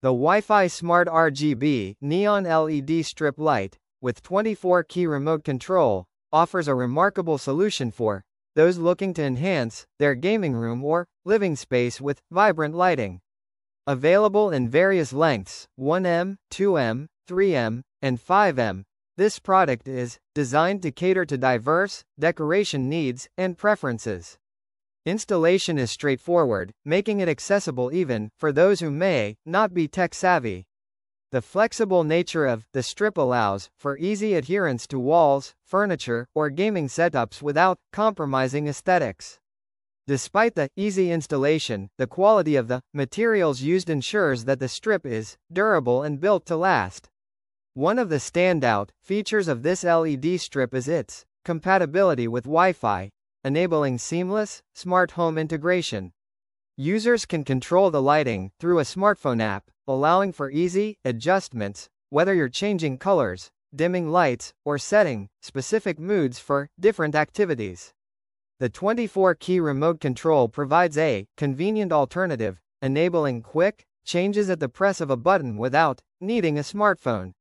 The Wi-Fi Smart RGB Neon LED strip light, with 24-key remote control, offers a remarkable solution for those looking to enhance their gaming room or living space with vibrant lighting. Available in various lengths, 1M, 2M, 3M, and 5M, this product is designed to cater to diverse decoration needs and preferences. Installation is straightforward, making it accessible even for those who may not be tech-savvy. The flexible nature of the strip allows for easy adherence to walls, furniture, or gaming setups without compromising aesthetics. Despite the easy installation, the quality of the materials used ensures that the strip is durable and built to last. One of the standout features of this LED strip is its compatibility with Wi-Fi, enabling seamless, smart home integration. Users can control the lighting through a smartphone app, allowing for easy adjustments, whether you're changing colors, dimming lights, or setting specific moods for different activities. The 24-key remote control provides a convenient alternative, enabling quick changes at the press of a button without needing a smartphone.